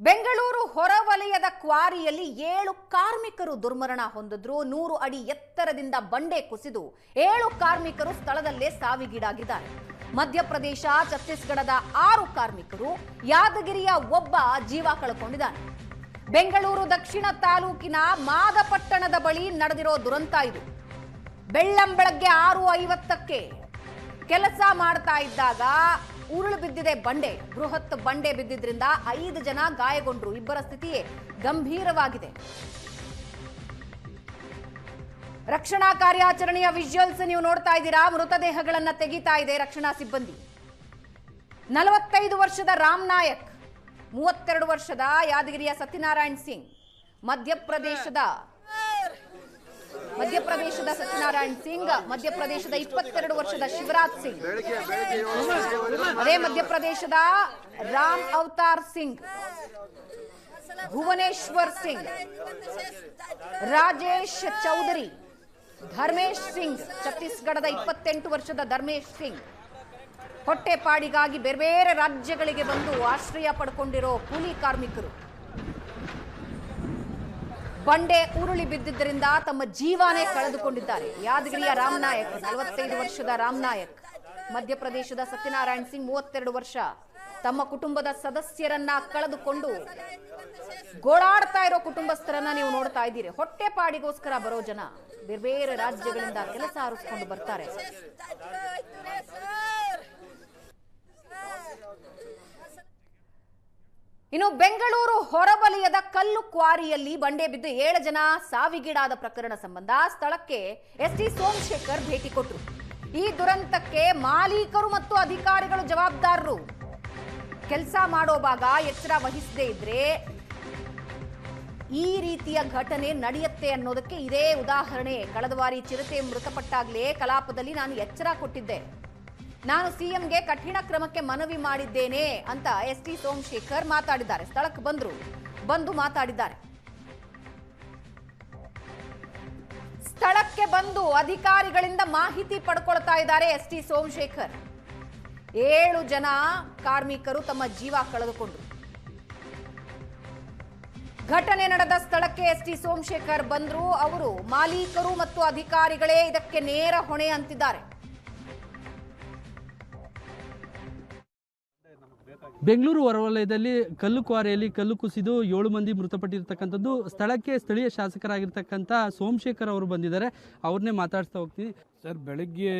ಬೆಂಗಳೂರು ಹೊರವಲಯದ ಕ್ವಾರಿಯಲ್ಲಿ 7 ಕಾರ್ಮಿಕರು ದುರ್ಮರಣ ಹೊಂದಿದ್ರು. 100 ಅಡಿ ಎತ್ತರದಿಂದ ಬಂಡೆ ಕುಸಿದು 7 ಕಾರ್ಮಿಕರು ಸ್ಥಳದಲ್ಲೇ ಸಾವಿಗೀಡಾಗಿದ್ದಾರೆ. ಮಧ್ಯಪ್ರದೇಶ, ಛತ್ತೀಸ್ಗಢದ 6 ಕಾರ್ಮಿಕರು, ಯಾದಗಿರಿಯ ಒಬ್ಬ ಜೀವ ಕಳೆದುಕೊಂಡಿದ್ದಾನೆ. ಬೆಂಗಳೂರು ದಕ್ಷಿಣ ತಾಲೂಕಿನ ಮಾದಪಟ್ಟಣದ ಬಳಿ ನಡೆದಿರೋ ದುರಂತ ಇದು. ಬೆಳ್ಳಂಬೆಳಗ್ಗೆ 6:50ಕ್ಕೆ ಕೆಲಸ ಮಾಡ್ತಾ ಇದ್ದಾಗ ಉರುಳು ಬಿದ್ದಿದೆ ಬಂಡೆ. ಬೃಹತ್ ಬಂಡೆ ಬಿದ್ದಿದ್ರಿಂದ 5 ಜನ ಗಾಯಗೊಂಡ್ರು. ಇಬ್ಬರ ಸ್ಥಿತಿ ಗಂಭೀರವಾಗಿದೆ. ರಕ್ಷಣಾ ಕಾರ್ಯಾಚರಣೆಯ ವಿಜುವಲ್ಸ್ ನೀವು ನೋಡ್ತಾ ಇದ್ದೀರಾ. ಮೃತದೇಹಗಳನ್ನ ತೆಗಿತಾ ಇದೆ ರಕ್ಷಣಾ ಸಿಬ್ಬಂದಿ. 45 ವರ್ಷದ ರಾಮ್ ನಾಯಕ್, 32 ವರ್ಷದ ಯಾದಗಿರಿಯ ಸತ್ಯನಾರಾಯಣ್ ಸಿಂಗ್, ಮಧ್ಯಪ್ರದೇಶದ ಸತ್ಯನಾರಾಯಣ್ ಸಿಂಗ್, ಮಧ್ಯಪ್ರದೇಶದ 22 ವರ್ಷದ ಶಿವರಾಜ್ ಸಿಂಗ್, ಅದೇ ಮಧ್ಯಪ್ರದೇಶದ ರಾಮ್ ಅವತಾರ್ ಸಿಂಗ್, ಭುವನೇಶ್ವರ್ ಸಿಂಗ್, ರಾಜೇಶ್ ಚೌಧರಿ, ಧರ್ಮೇಶ್ ಸಿಂಗ್, ಛತ್ತೀಸ್ಗಢದ 28 ವರ್ಷದ ಧರ್ಮೇಶ್ ಸಿಂಗ್. ಹೊಟ್ಟೆಪಾಡಿಗಾಗಿ ಬೇರೆ ಬೇರೆ ರಾಜ್ಯಗಳಿಗೆ ಬಂದು ಆಶ್ರಯ ಪಡ್ಕೊಂಡಿರೋ ಕೂಲಿ ಕಾರ್ಮಿಕರು ಬಂಡೆ ಉರುಳಿ ಬಿದ್ದಿದ್ದರಿಂದ ತಮ್ಮ ಜೀವನೇ ಕಳೆದುಕೊಂಡಿದ್ದಾರೆ. ಯಾದಗಿರಿಯ ರಾಮ್ ನಾಯಕ್, 45 ವರ್ಷದ ರಾಮ್ ನಾಯಕ್, ಮಧ್ಯಪ್ರದೇಶದ ಸತ್ಯನಾರಾಯಣ್ ಸಿಂಗ್, 32 ವರ್ಷ, ತಮ್ಮ ಕುಟುಂಬದ ಸದಸ್ಯರನ್ನ ಕಳೆದುಕೊಂಡು ಗೋಳಾಡ್ತಾ ಇರೋ ಕುಟುಂಬಸ್ಥರನ್ನ ನೀವು ನೋಡ್ತಾ ಇದ್ದೀರಿ. ಹೊಟ್ಟೆಪಾಡಿಗೋಸ್ಕರ ಬರೋ ಜನ ಬೇರೆ ಬೇರೆ ರಾಜ್ಯಗಳಿಂದ ಕೆಲಸ ಆರಿಸಿಕೊಂಡು ಬರ್ತಾರೆ. ಇನ್ನು ಬೆಂಗಳೂರು ಹೊರವಲಯದ ಕಲ್ಲು ಕ್ವಾರಿಯಲ್ಲಿ ಬಂಡೆ ಬಿದ್ದು 7 ಜನ ಸಾವಿಗೀಡಾದ ಪ್ರಕರಣ ಸಂಬಂಧ ಸ್ಥಳಕ್ಕೆ ಎಸ್ಟಿ ಸೋಮಶೇಖರ್ ಭೇಟಿ ಕೊಟ್ಟರು. ಈ ದುರಂತಕ್ಕೆ ಮಾಲೀಕರು ಮತ್ತು ಅಧಿಕಾರಿಗಳು ಜವಾಬ್ದಾರರು. ಕೆಲಸ ಮಾಡೋವಾಗ ಎಚ್ಚರ ವಹಿಸದೇ ಇದ್ರೆ ಈ ರೀತಿಯ ಘಟನೆ ನಡೆಯುತ್ತೆ ಅನ್ನೋದಕ್ಕೆ ಇದೇ ಉದಾಹರಣೆ. ಕಳೆದ ಬಾರಿ ಚಿರತೆ ಮೃತಪಟ್ಟಾಗಲೇ ಕಲಾಪದಲ್ಲಿ ನಾನು ಎಚ್ಚರ ಕೊಟ್ಟಿದ್ದೆ. ನಾನು ಸಿಎಂಗೆ ಕಠಿಣ ಕ್ರಮಕ್ಕೆ ಮನವಿ ಮಾಡಿದ್ದೇನೆ ಅಂತ ಎಸ್ಟಿ ಸೋಮಶೇಖರ್ ಮಾತಾಡಿದ್ದಾರೆ. ಸ್ಥಳಕ್ಕೆ ಬಂದು ಮಾತಾಡಿದ್ದಾರೆ. ಸ್ಥಳಕ್ಕೆ ಬಂದು ಅಧಿಕಾರಿಗಳಿಂದ ಮಾಹಿತಿ ಪಡ್ಕೊಳ್ತಾ ಇದ್ದಾರೆ ಎಸ್ಟಿ ಸೋಮಶೇಖರ್. 7 ಜನ ಕಾರ್ಮಿಕರು ತಮ್ಮ ಜೀವ ಕಳೆದುಕೊಂಡ್ರು. ಘಟನೆ ನಡೆದ ಸ್ಥಳಕ್ಕೆ ಎಸ್ಟಿ ಸೋಮಶೇಖರ್ ಬಂದ್ರು. ಅವರು ಮಾಲೀಕರು ಮತ್ತು ಅಧಿಕಾರಿಗಳೇ ಇದಕ್ಕೆ ನೇರ ಹೊಣೆ ಅಂತಿದ್ದಾರೆ. ಬೆಂಗಳೂರು ಹೊರವಲಯದಲ್ಲಿ ಕಲ್ಲು ಕ್ವಾರಿಯಲ್ಲಿ ಕಲ್ಲು ಕುಸಿದು 7 ಮಂದಿ ಮೃತಪಟ್ಟಿರ್ತಕ್ಕಂಥದ್ದು. ಸ್ಥಳಕ್ಕೆ ಸ್ಥಳೀಯ ಶಾಸಕರಾಗಿರ್ತಕ್ಕಂಥ ಸೋಮಶೇಖರ್ ಅವರು ಬಂದಿದ್ದಾರೆ. ಅವ್ರನ್ನೇ ಮಾತಾಡ್ತಾ ಹೋಗ್ತೀನಿ. ಸರ್, ಬೆಳಗ್ಗೆ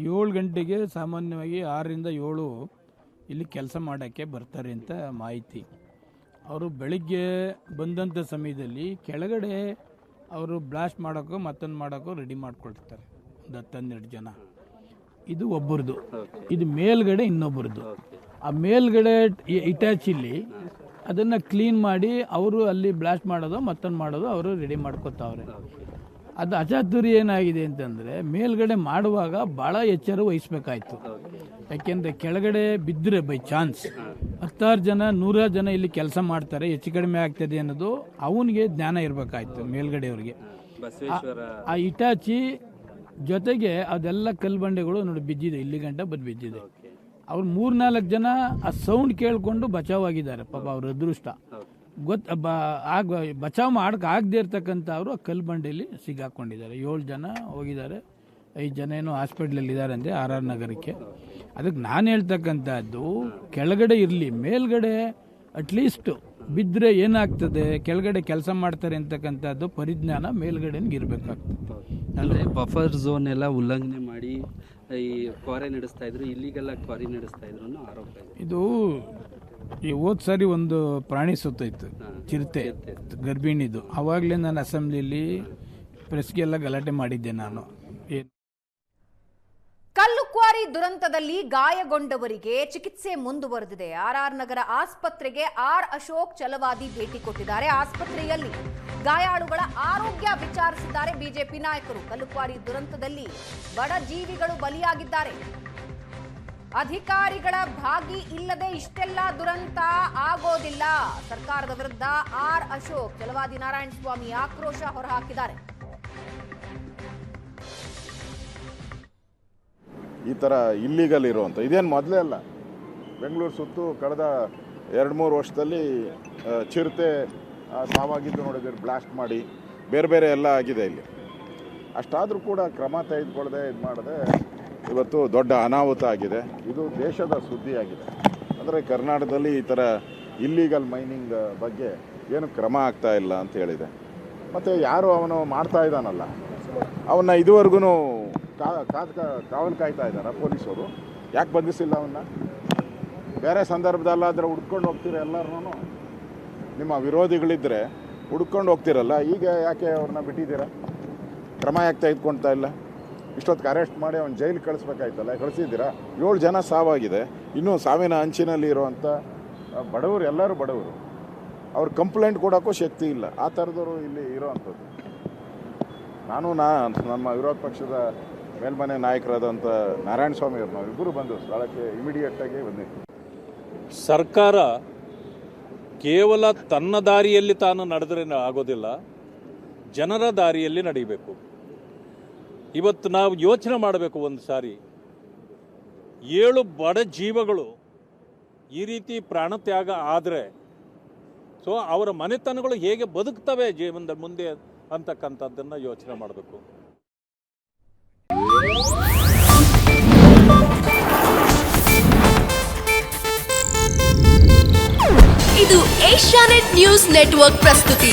7 ಗಂಟೆಗೆ ಸಾಮಾನ್ಯವಾಗಿ 6ರಿಂದ 7 ಇಲ್ಲಿ ಕೆಲಸ ಮಾಡೋಕ್ಕೆ ಬರ್ತಾರೆ ಅಂತ ಮಾಹಿತಿ. ಅವರು ಬೆಳಗ್ಗೆ ಬಂದಂಥ ಸಮಯದಲ್ಲಿ ಕೆಳಗಡೆ ಅವರು ಬ್ಲಾಸ್ಟ್ ಮಾಡೋಕ್ಕೋ ಮತ್ತೊಂದು ಮಾಡೋಕ್ಕೋ ರೆಡಿ ಮಾಡ್ಕೊಳ್ತಾರೆ. ಒಂದು 10-12 ಜನ. ಇದು ಒಬ್ಬರದು, ಇದು ಮೇಲ್ಗಡೆ ಇನ್ನೊಬ್ಬರದು. ಆ ಮೇಲ್ಗಡೆ ಇಟ್ಯಾಚಿಲಿ ಅದನ್ನು ಕ್ಲೀನ್ ಮಾಡಿ ಅವರು ಅಲ್ಲಿ ಬ್ಲಾಸ್ಟ್ ಮಾಡೋದು ಮತ್ತೊಂದು ಮಾಡೋದು ಅವರು ರೆಡಿ ಮಾಡ್ಕೊತಾವ್ರೆ. ಅದು ಅಚಾತುರ್ಯ ಏನಾಗಿದೆ ಅಂತಂದರೆ ಮೇಲ್ಗಡೆ ಮಾಡುವಾಗ ಭಾಳ ಎಚ್ಚರ ವಹಿಸ್ಬೇಕಾಯ್ತು. ಯಾಕೆಂದರೆ ಕೆಳಗಡೆ ಬಿದ್ದರೆ ಬೈ ಚಾನ್ಸ್ 10 ಜನ 100 ಜನ ಇಲ್ಲಿ ಕೆಲಸ ಮಾಡ್ತಾರೆ, ಹೆಚ್ಚು ಕಡಿಮೆ ಆಗ್ತದೆ ಅನ್ನೋದು ಅವನಿಗೆ ಜ್ಞಾನ ಇರಬೇಕಾಯ್ತು ಮೇಲ್ಗಡೆಯವ್ರಿಗೆ. ಆ ಇಟಾಚಿ ಜೊತೆಗೆ ಅದೆಲ್ಲ ಕಲ್ಲು ಬಂಡೆಗಳು ನೋಡಿ ಬಿದ್ದಿದೆ, ಇಲ್ಲಿ ಗಂಟ ಬಿದ್ದಿದೆ. ಅವ್ರು 3-4 ಜನ ಆ ಸೌಂಡ್ ಕೇಳಿಕೊಂಡು ಬಚಾವಾಗಿದ್ದಾರೆ. ಪಾಪ ಅವ್ರ ಅದೃಷ್ಟ. ಬಚಾವ್ ಮಾಡಕ್ಕೆ ಆಗದೆ ಇರ್ತಕ್ಕಂಥ ಅವರು ಆ ಕಲ್ಲು ಬಂಡೆಯಲ್ಲಿ ಸಿಗಾಕೊಂಡಿದ್ದಾರೆ. 7 ಜನ ಹೋಗಿದ್ದಾರೆ, 5 ಜನ ಏನೋ ಹಾಸ್ಪಿಟ್ಲಲ್ಲಿ ಇದ್ದಾರೆ ಅಂತೆ RR ನಗರಕ್ಕೆ. ಅದಕ್ಕೆ ನಾನು ಹೇಳ್ತಕ್ಕಂಥದ್ದು ಕೆಳಗಡೆ ಇರಲಿ, ಮೇಲ್ಗಡೆ ಅಟ್ಲೀಸ್ಟ್ ಬಿದ್ದರೆ ಏನಾಗ್ತದೆ, ಕೆಳಗಡೆ ಕೆಲಸ ಮಾಡ್ತಾರೆ ಅಂತಕ್ಕಂಥದ್ದು ಪರಿಜ್ಞಾನ ಮೇಲ್ಗಡೆನಿಗೆ ಇರಬೇಕಾಗ್ತದೆ. ಅಂದರೆ ಬಫರ್ ಝೋನ್ ಎಲ್ಲ ಉಲ್ಲಂಘನೆ ಮಾಡಿ ಈ ಕ್ವಾರಿ ನಡೆಸ್ತಾ ಇದ್ರು, ಇಲ್ಲಿಗೆಲ್ಲ ಕ್ವಾರಿ ನಡೆಸ್ತಾ ಇದ್ರು ಅನ್ನೋ ಆರೋಪ ಇದೆ. ಇದು ಈ ಹೋದ ಸಾರಿ ಒಂದು ಪ್ರಾಣಿ ಸುತ್ತೈತು, ಚಿರತೆ ಗರ್ಭಿಣಿದು. ಆವಾಗಲೇ ನಾನು ಅಸೆಂಬ್ಲಿಯಲ್ಲಿ ಪ್ರೆಸ್ಗೆಲ್ಲ ಗಲಾಟೆ ಮಾಡಿದ್ದೆ ನಾನು. ಕಲ್ಲು ಕ್ವಾರಿ ದುರಂತದಲ್ಲಿ ಗಾಯಗೊಂಡವರಿಗೆ ಚಿಕಿತ್ಸೆ ಮುಂದುವರೆದಿದೆ. RR ನಗರ ಆಸ್ಪತ್ರೆಗೆ ಅಶೋಕ್ ಛಲವಾದಿ ಭೇಟಿ ಕೊಟ್ಟಿದ್ದಾರೆ. ಆಸ್ಪತ್ರೆಯಲ್ಲಿ ಗಾಯಾಳುಗಳ ಆರೋಗ್ಯ ವಿಚಾರಿಸಿದ್ದಾರೆ ಬಿಜೆಪಿ ನಾಯಕರು. ಕಲ್ಲು ಕ್ವಾರಿ ದುರಂತದಲ್ಲಿ ಬಡ ಜೀವಿಗಳು ಬಲಿಯಾಗಿದ್ದಾರೆ. ಅಧಿಕಾರಿಗಳ ಭಾಗಿ ಇಲ್ಲದೆ ಇಷ್ಟೆಲ್ಲ ದುರಂತ ಆಗೋದಿಲ್ಲ. ಸರ್ಕಾರದ ವಿರುದ್ಧ ಅಶೋಕ್ ಛಲವಾದಿ ನಾರಾಯಣ ಸ್ವಾಮಿ ಆಕ್ರೋಶ ಹೊರಹಾಕಿದ್ದಾರೆ. ಈ ಥರ ಇಲ್ಲಿಗಲ್ ಇರುವಂಥ ಇದೇನು ಮೊದಲೇ ಅಲ್ಲ. ಬೆಂಗಳೂರು ಸುತ್ತು ಕಳೆದ 2-3 ವರ್ಷದಲ್ಲಿ ಚಿರತೆ ಸಾವಾಗಿದ್ದು ನೋಡಿದ್ರೆ ಬ್ಲಾಸ್ಟ್ ಮಾಡಿ ಬೇರೆ ಬೇರೆ ಎಲ್ಲ ಆಗಿದೆ ಇಲ್ಲಿ. ಅಷ್ಟಾದರೂ ಕೂಡ ಕ್ರಮ ತೆಗೆದುಕೊಳ್ಳದೆ ಇದು ಮಾಡದೆ ಇವತ್ತು ದೊಡ್ಡ ಅನಾಹುತ ಆಗಿದೆ. ಇದು ದೇಶದ ಸುದ್ದಿಯಾಗಿದೆ. ಅಂದರೆ ಕರ್ನಾಟಕದಲ್ಲಿ ಈ ಥರ ಇಲ್ಲೀಗಲ್ ಮೈನಿಂಗ್ ಬಗ್ಗೆ ಏನು ಕ್ರಮ ಆಗ್ತಾ ಇಲ್ಲ ಅಂತ ಹೇಳಿದೆ. ಮತ್ತು ಯಾರು ಅವನು ಮಾಡ್ತಾ ಇದ್ದಾನಲ್ಲ ಅವನ್ನ ಇದುವರೆಗೂ ಕಾವಲು ಕಾಯ್ತಾ ಇದ್ದಾರೆ ಪೊಲೀಸರು. ಯಾಕೆ ಬಂಧಿಸಿಲ್ಲ ಅವನ್ನ? ಬೇರೆ ಸಂದರ್ಭದಲ್ಲಾದರೆ ಹುಡ್ಕೊಂಡು ಹೋಗ್ತೀರ ಎಲ್ಲರೂ, ನಿಮ್ಮ ವಿರೋಧಿಗಳಿದ್ದರೆ ಹುಡ್ಕೊಂಡು ಹೋಗ್ತಿರಲ್ಲ, ಈಗ ಯಾಕೆ ಅವ್ರನ್ನ ಬಿಟ್ಟಿದ್ದೀರಾ? ಕ್ರಮ ಯಾಕೆ ತೆಗೆದುಕೊಳ್ತಾ ಇಲ್ಲ? ಇಷ್ಟೊತ್ತಿಗೆ ಅರೆಸ್ಟ್ ಮಾಡಿ ಅವ್ನು ಜೈಲಿಗೆ ಕಳಿಸ್ಬೇಕಾಯ್ತಲ್ಲ, ಕಳಿಸಿದ್ದೀರಾ? 7 ಜನ ಸಾವಾಗಿದೆ. ಇನ್ನೂ ಸಾವಿನ ಅಂಚಿನಲ್ಲಿ ಇರೋವಂಥ ಬಡವರು, ಎಲ್ಲರೂ ಬಡವರು. ಅವ್ರು ಕಂಪ್ಲೇಂಟ್ ಕೊಡೋಕ್ಕೂ ಶಕ್ತಿ ಇಲ್ಲ. ಆ ಥರದವರು ಇಲ್ಲಿ ಇರೋವಂಥದ್ದು. ನಮ್ಮ ವಿರೋಧ ಪಕ್ಷದ ಮೇಲ್ಮನೆ ನಾಯಕರಾದಂಥ ನಾರಾಯಣ ಸ್ವಾಮಿ ಅವರು ನಾವಿಬ್ಬರು ಬಂದು ಸ್ಥಳಕ್ಕೆ ಇಮಿಡಿಯೇಟಾಗಿ ಬಂದಿದ್ವಿ. ಸರ್ಕಾರ ಕೇವಲ ತನ್ನ ದಾರಿಯಲ್ಲಿ ತಾನು ನಡೆದರೆ ಆಗೋದಿಲ್ಲ, ಜನರ ದಾರಿಯಲ್ಲಿ ನಡೀಬೇಕು. ಇವತ್ತು ನಾವು ಯೋಚನೆ ಮಾಡಬೇಕು. ಒಂದು ಸಾರಿ 7 ಬಡ ಜೀವಗಳು ಈ ರೀತಿ ಪ್ರಾಣತ್ಯಾಗ ಆದರೆ ಸೊ ಅವರ ಮನೆತನಗಳು ಹೇಗೆ ಬದುಕ್ತವೆ ಜೀವನದ ಮುಂದೆ ಅಂತಕ್ಕಂಥದ್ದನ್ನು ಯೋಚನೆ ಮಾಡಬೇಕು. ಇದು ಏಷ್ಯಾನೆಟ್ ನ್ಯೂಸ್ ನೆಟ್ವರ್ಕ್ ಪ್ರಸ್ತುತಿ.